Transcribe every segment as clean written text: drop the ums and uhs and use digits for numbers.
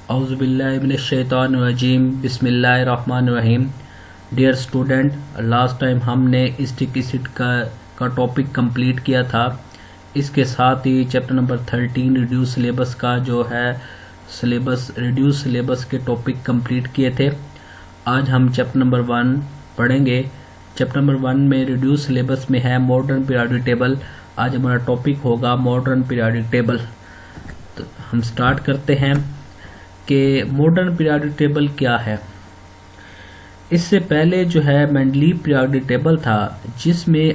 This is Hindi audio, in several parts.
औज़ुबिल्लाहिमिनश्शैतानिर्रजीम बिस्मिल्लाहिर्रहमानिर्रहीम। डियर स्टूडेंट, लास्ट टाइम हमने स्टिकी सीट का टॉपिक कंप्लीट किया था। इसके साथ ही चैप्टर नंबर 13 रिड्यूस सिलेबस का जो है रिड्यूस सिलेबस के टॉपिक कंप्लीट किए थे। आज हम चैप्टर नंबर 1 पढ़ेंगे। चैप्टर नंबर 1 में रिड्यूस सिलेबस में है मॉडर्न पीरियोडिक टेबल। आज हमारा टॉपिक होगा मॉडर्न पीरियोडिक टेबल। तो हम स्टार्ट करते हैं कि मॉडर्न पीरियोडिक टेबल क्या है। इससे पहले जो है मेंडलीव पीरियोडिक टेबल था, जिसमें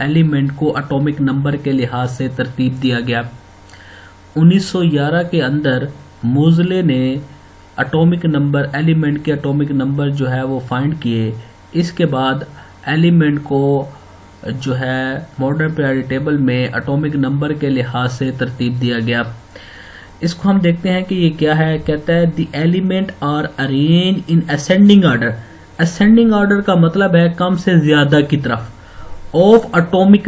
एलिमेंट को एटॉमिक नंबर के लिहाज से तरतीब दिया गया। 1911 के अंदर मोज़ले ने एटॉमिक नंबर एलिमेंट के एटॉमिक नंबर जो है वो फाइंड किए। इसके बाद एलिमेंट को जो है मॉडर्न पीरियोडिक टेबल में एटॉमिक नंबर के लिहाज से तरतीब दिया गया। इसको हम देखते हैं कि ये क्या है। कहता है the element are arrange in ascending order. Ascending order का मतलब है कम से ज्यादा की तरफ। Of atomic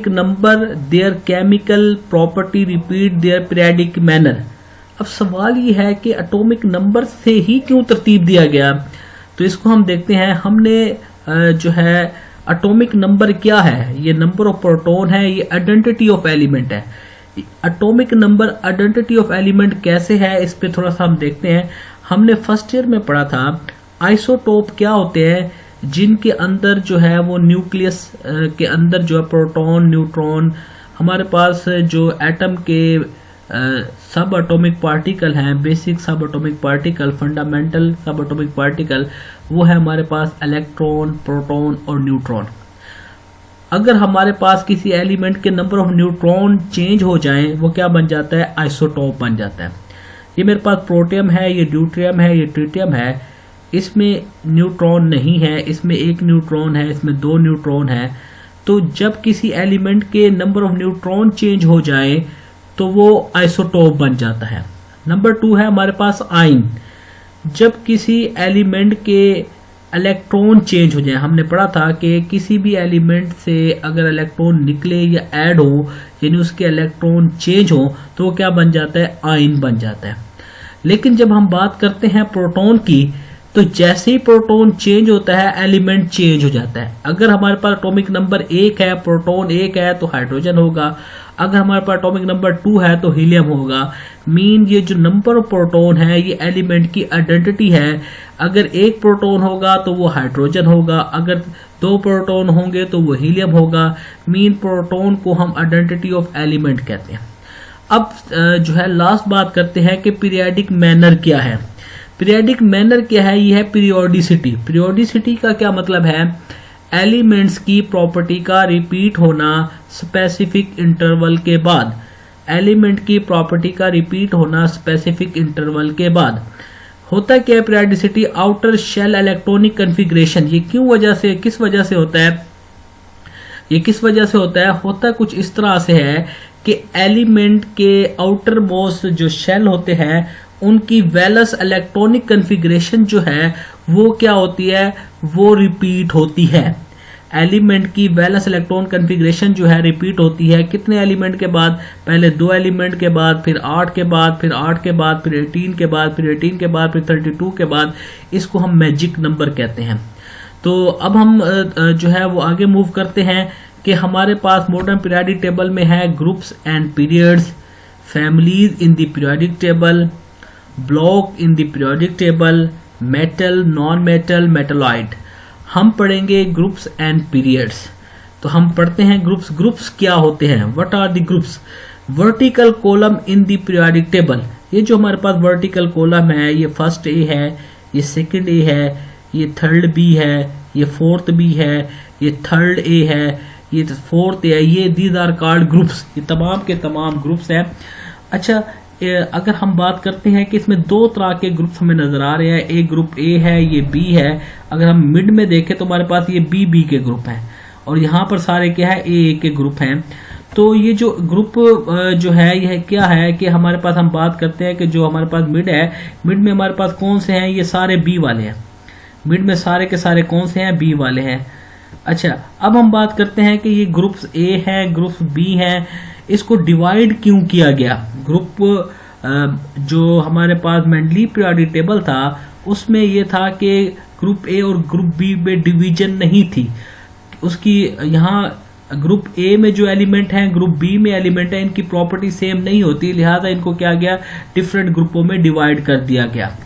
number their chemical property repeat their periodic manner. अब सवाल ये है कि एटॉमिक नंबर से ही क्यों तरतीब दिया गया। तो इसको हम देखते हैं। हमने जो है एटॉमिक नंबर क्या है, ये नंबर ऑफ प्रोटॉन है, ये आइडेंटिटी ऑफ एलिमेंट है। Atomic number identity of element कैसे है, इस पे थोड़ा सा हम देखते हैं। हमने फर्स्ट ईयर में पढ़ा था आइसोटोप क्या होते हैं, जिनके अंदर जो है वो न्यूक्लियस के अंदर जो है प्रोटॉन न्यूट्रॉन, हमारे पास जो एटम के सब एटॉमिक पार्टिकल हैं, बेसिक सब एटॉमिक पार्टिकल, फंडामेंटल सब एटॉमिक पार्टिकल, वो है हमारे पास इलेक्ट्रॉन, प्रोटॉन और न्यूट्रॉन। अगर हमारे पास किसी एलिमेंट के नंबर ऑफ न्यूट्रॉन चेंज हो जाएं, वो क्या बन जाता है, आइसोटोप बन जाता है। ये मेरे पास प्रोटियम है, ये ड्यूट्रियम है, ये ट्रिटियम है। इसमें न्यूट्रॉन नहीं है, इसमें एक न्यूट्रॉन है, इसमें दो न्यूट्रॉन है। तो जब किसी एलिमेंट के नंबर ऑफ न्यूट्रॉन चेंज हो जाए तो वो आइसोटोप बन जाता है। नंबर 2 है हमारे पास आयन। जब किसी एलिमेंट के इलेक्ट्रॉन चेंज हो जाए, हमने पढ़ा था कि किसी भी एलिमेंट से अगर इलेक्ट्रॉन निकले या ऐड हो, यानी उसके इलेक्ट्रॉन चेंज हो, तो वो क्या बन जाता है, आयन बन जाता है। लेकिन जब हम बात करते हैं प्रोटॉन की, तो जैसे ही प्रोटॉन चेंज होता है एलिमेंट चेंज हो जाता है। अगर हमारे पास एटॉमिक नंबर 1 है, प्रोटॉन 1 है, तो हाइड्रोजन होगा। अगर हमारे पास एटॉमिक नंबर 2 है तो हीलियम होगा। मीन ये जो नंबर ऑफ प्रोटॉन है ये एलिमेंट की आइडेंटिटी है। अगर एक प्रोटॉन होगा तो वो हाइड्रोजन होगा, अगर 2 प्रोटॉन होंगे तो वो हीलियम होगा। मीन प्रोटॉन को हम आइडेंटिटी ऑफ एलिमेंट कहते हैं। अब जो है लास्ट बात करते हैं कि पीरियोडिक मैनर क्या है। पीरियोडिक मैनर क्या है, ये है पीरियोडिसिटी। पीरियोडिसिटी का क्या मतलब है, एलिमेंट्स की प्रॉपर्टी का रिपीट होना स्पेसिफिक इंटरवल के बाद। एलिमेंट की प्रॉपर्टी का रिपीट होना स्पेसिफिक इंटरवल के बाद। होता क्या है periodicity, outer shell electronic configuration. ये किस वजह से होता है, ये किस वजह से होता है, होता कुछ इस तरह से है कि एलिमेंट के आउटर मोस्ट जो शेल होते हैं उनकी वैलेंस इलेक्ट्रॉनिक कन्फिग्रेशन जो है वो क्या होती है, वो रिपीट होती है। एलिमेंट की वैलेंस इलेक्ट्रॉन कन्फिग्रेशन जो है रिपीट होती है। कितने एलिमेंट के बाद, पहले 2 एलिमेंट के बाद, फिर 8 के बाद, फिर 8 के बाद, फिर 18 के बाद, फिर 18 के बाद, फिर 32 के बाद। इसको हम मैजिक नंबर कहते हैं। तो अब हम जो है वो आगे मूव करते हैं कि हमारे पास मॉडर्न पीरियोडिक टेबल में है groups and periods, families in the periodic table, block in the periodic table, metal, non metal, metalloid. हम पढ़ेंगे ग्रुप्स एंड पीरियड्स। तो हम पढ़ते हैं ग्रुप्स। ग्रुप्स क्या होते हैं, what are the groups. Vertical column in the periodic table. ये जो हमारे पास वर्टिकल कॉलम है, ये फर्स्ट ए है, ये सेकंड ए है, ये थर्ड बी है, ये फोर्थ बी है, ये थर्ड ए है, ये फोर्थ ए है। ये दीज आर कॉल्ड ग्रुप्स। ये तमाम के तमाम ग्रुप्स हैं। अच्छा, अगर हम बात करते हैं कि इसमें 2 तरह के ग्रुप्स हमें नजर आ रहे हैं। एक ग्रुप ए है, ये बी है। अगर हम मिड में देखें तो हमारे पास ये बी के ग्रुप हैं, और यहाँ पर सारे क्या है, ए के ग्रुप हैं। तो ये जो ग्रुप जो है यह क्या है कि हमारे पास हम बात करते हैं कि जो हमारे पास मिड है, मिड में हमारे पास कौन से हैं, ये सारे बी वाले हैं। मिड में सारे के सारे कौन से हैं, बी वाले हैं। अच्छा, अब हम बात करते हैं कि ये ग्रुप्स ए है, ग्रुप्स बी है, इसको डिवाइड क्यों किया गया। ग्रुप जो हमारे पास मेंडलीव पीरियोडिक टेबल था उसमें ये था कि ग्रुप ए और ग्रुप बी में डिवीजन नहीं थी उसकी। यहाँ ग्रुप ए में जो एलिमेंट हैं ग्रुप बी में एलिमेंट है, इनकी प्रॉपर्टी सेम नहीं होती, लिहाजा इनको क्या गया डिफरेंट ग्रुपों में डिवाइड कर दिया गया।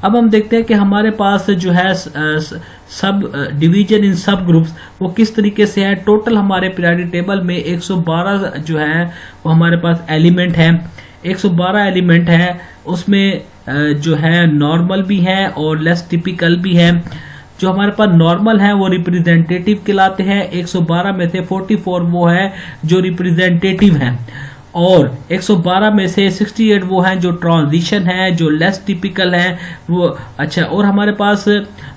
अब हम देखते हैं कि हमारे पास जो है सब डिवीजन इन सब ग्रुप्स वो किस तरीके से है। टोटल हमारे पीरियोडिक टेबल में 112 जो है वो हमारे पास एलिमेंट है, 112 एलिमेंट है, उसमें जो है नॉर्मल भी है और लेस टिपिकल भी है। जो हमारे पास नॉर्मल है वो रिप्रेजेंटेटिव कहलाते हैं, 112 में से 44 वो है जो रिप्रेजेंटेटिव हैं और 112 में से 68 वो हैं जो ट्रांजिशन है, जो लेस टिपिकल है वो। अच्छा, और हमारे पास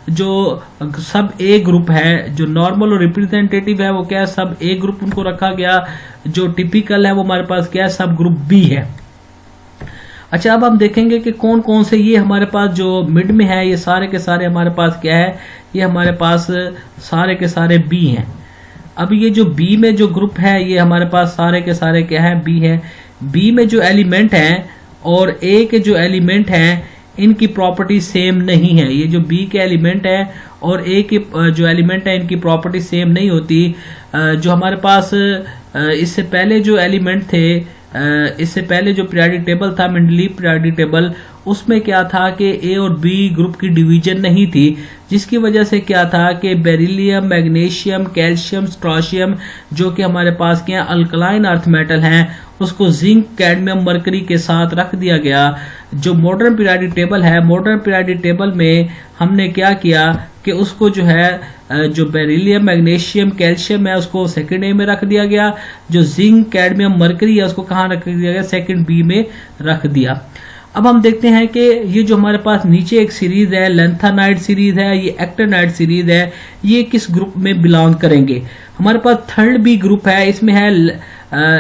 जो सब ए ग्रुप है, जो नॉर्मल और रिप्रेजेंटेटिव है वो क्या है सब ए ग्रुप उनको रखा गया, जो टिपिकल है वो हमारे पास क्या है सब ग्रुप बी है। अच्छा, अब हम देखेंगे कि कौन कौन से ये हमारे पास जो मिड में है ये सारे के सारे हमारे पास क्या है, ये हमारे पास सारे के सारे बी हैं। अब ये जो बी में जो ग्रुप है ये हमारे पास सारे के सारे क्या है बी है। बी में जो एलिमेंट हैं और ए के जो एलिमेंट हैं इनकी प्रॉपर्टी सेम नहीं है। ये जो बी के एलिमेंट है और ए के जो एलिमेंट है इनकी प्रॉपर्टी सेम नहीं होती। जो हमारे पास इससे पहले जो एलिमेंट थे, इससे पहले जो पीरियोडिक टेबल था मेंडलीव पीरियोडिक टेबल, उसमें क्या था कि ए और बी ग्रुप की डिवीजन नहीं थी, जिसकी वजह से क्या था कि बेरिलियम, मैग्नीशियम, कैल्शियम, स्ट्रोशियम जो कि हमारे पास क्या अल्कलाइन अर्थ मेटल हैं उसको जिंक, कैडमियम, मरकरी के साथ रख दिया गया। जो मॉडर्न पीरियोडिक टेबल है, मॉडर्न पीरियोडिक टेबल में हमने क्या किया कि उसको जो है जो बेरिलियम, मैग्नीशियम, कैल्शियम है उसको सेकंड ए में रख दिया गया, जो जिंक, कैडमियम, मरकरी है उसको कहाँ रख दिया गया सेकंड बी में रख दिया। अब हम देखते हैं कि ये जो हमारे पास नीचे एक सीरीज है लैंथेनाइड सीरीज है, ये एक्टिनाइड सीरीज है, ये किस ग्रुप में बिलोंग करेंगे। हमारे पास थर्ड बी ग्रुप है, इसमें है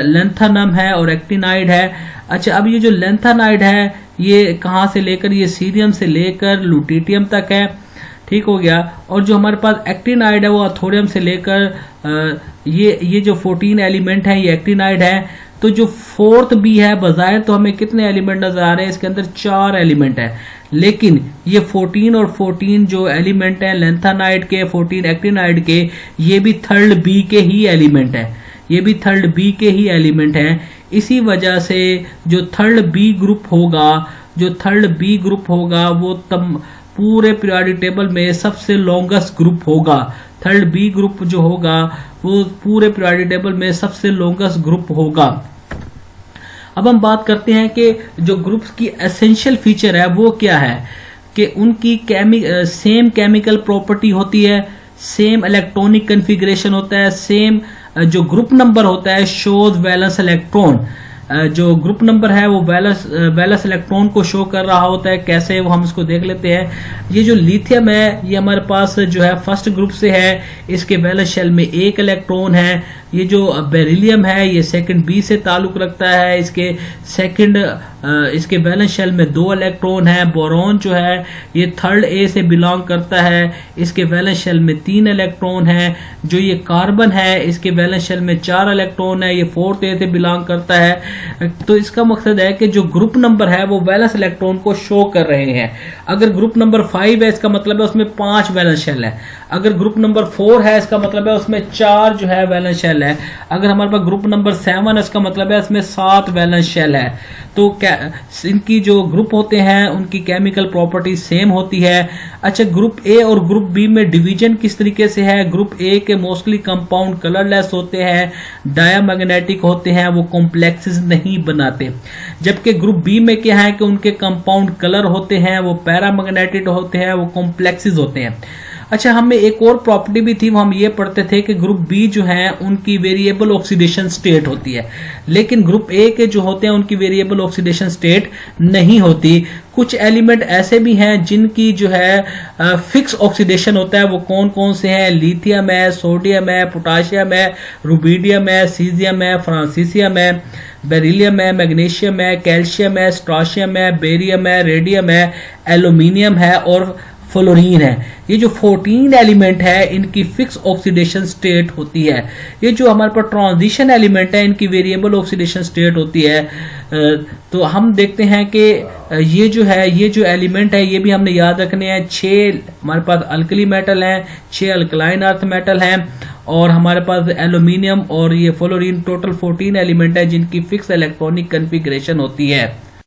लैंथेनम है और एक्टिनाइड है। अच्छा, अब ये जो लैंथेनाइड है ये कहाँ से लेकर ये सीरियम से लेकर लुटिटियम तक है, ठीक हो गया। और जो हमारे पास एक्टिनाइड है वो अथोरियम से लेकर ये जो 14 एलिमेंट है ये एक्टिनाइड है। तो जो फोर्थ बी है बजाय तो हमें कितने एलिमेंट नजर आ रहे हैं, इसके अंदर 4 एलिमेंट है, लेकिन ये 14 और 14 जो एलिमेंट है लैंथेनाइड के, 14 एक्टिनाइड के, ये भी थर्ड बी के ही एलिमेंट है, ये भी थर्ड बी के ही एलिमेंट है। इसी वजह से जो थर्ड बी ग्रुप होगा, जो थर्ड बी ग्रुप होगा वो पूरे पीरियोडिक टेबल में सबसे लॉन्गेस्ट ग्रुप होगा। थर्ड बी ग्रुप जो होगा वो पूरे पीरियोडिक टेबल में सबसे लॉन्गेस्ट ग्रुप होगा। अब हम बात करते हैं कि जो ग्रुप्स की एसेंशियल फीचर है वो क्या है, कि उनकी सेम केमिकल प्रॉपर्टी होती है, सेम इलेक्ट्रॉनिक कन्फिगरेशन होता है, सेम जो ग्रुप नंबर होता है शोज वैलेंस इलेक्ट्रॉन, जो ग्रुप नंबर है वो वैलेंस इलेक्ट्रॉन को शो कर रहा होता है। कैसे वो हम इसको देख लेते हैं। ये जो लिथियम है ये हमारे पास जो है फर्स्ट ग्रुप से है, इसके वैलेंस शेल में 1 इलेक्ट्रॉन है। ये जो बेरिलियम है ये सेकंड बी से ताल्लुक रखता है, इसके वैलेंस शेल में 2 इलेक्ट्रॉन है। बोरॉन जो है ये थर्ड ए से बिलोंग करता है, इसके वैलेंस शेल में 3 इलेक्ट्रॉन है। जो ये कार्बन है इसके वैलेंस शेल में 4 इलेक्ट्रॉन है, ये फोर्थ ए से बिलोंग करता है। तो इसका मकसद है कि जो ग्रुप नंबर है वो वैलेंस इलेक्ट्रॉन को शो कर रहे हैं। अगर ग्रुप नंबर 5 है इसका मतलब है उसमें 5 वैलेंस शेल है। अगर ग्रुप नंबर 4 है इसका मतलब है उसमें 4 जो है वैलेंस शेल है। अगर हमारे पास ग्रुप नंबर 7 है इसका मतलब है इसमें 7 वैलेंस शेल है। तो इनकी जो ग्रुप होते हैं उनकी केमिकल प्रॉपर्टी सेम होती है। अच्छा, ग्रुप ए और ग्रुप बी में डिवीजन किस तरीके से है। ग्रुप ए के मोस्टली कंपाउंड कलरलेस होते हैं, डायमैग्नेटिक होते हैं, वो कॉम्प्लेक्सेस नहीं बनाते। जबकि ग्रुप बी में क्या है कि उनके कंपाउंड कलर होते हैं, वो पैरामैग्नेटिक होते हैं, वो कॉम्प्लेक्सेस होते हैं। अच्छा, हमें एक और प्रॉपर्टी भी थी, वो हम ये पढ़ते थे कि ग्रुप बी जो है उनकी वेरिएबल ऑक्सीडेशन स्टेट होती है, लेकिन ग्रुप ए के जो होते हैं उनकी वेरिएबल ऑक्सीडेशन स्टेट नहीं होती। कुछ एलिमेंट ऐसे भी हैं जिनकी जो है फिक्स ऑक्सीडेशन होता है। वो कौन कौन से हैं? लिथियम है, सोडियम है, पोटाशियम है, रुबीडियम है, सीजियम है, फ्रांसीसियम है, बेरिलियम है, मैग्नीशियम है, कैल्शियम है, स्ट्रोशियम है, बेरियम है, रेडियम है, एल्यूमिनियम है और फ्लोरीन है। ये जो 14 एलिमेंट है इनकी फिक्स ऑक्सीडेशन स्टेट होती है। ये जो हमारे पास ट्रांजिशन एलिमेंट है इनकी वेरिएबल ऑक्सीडेशन स्टेट होती है। तो हम देखते हैं कि ये जो एलिमेंट है ये भी हमने याद रखने हैं। 6 हमारे पास अल्कली मेटल हैं, 6 अल्कलाइन अर्थ मेटल हैं, और हमारे पास एल्यूमिनियम और ये फ्लोरीन, टोटल 14 एलिमेंट है जिनकी फिक्स इलेक्ट्रॉनिक कॉन्फ़िगरेशन होती है।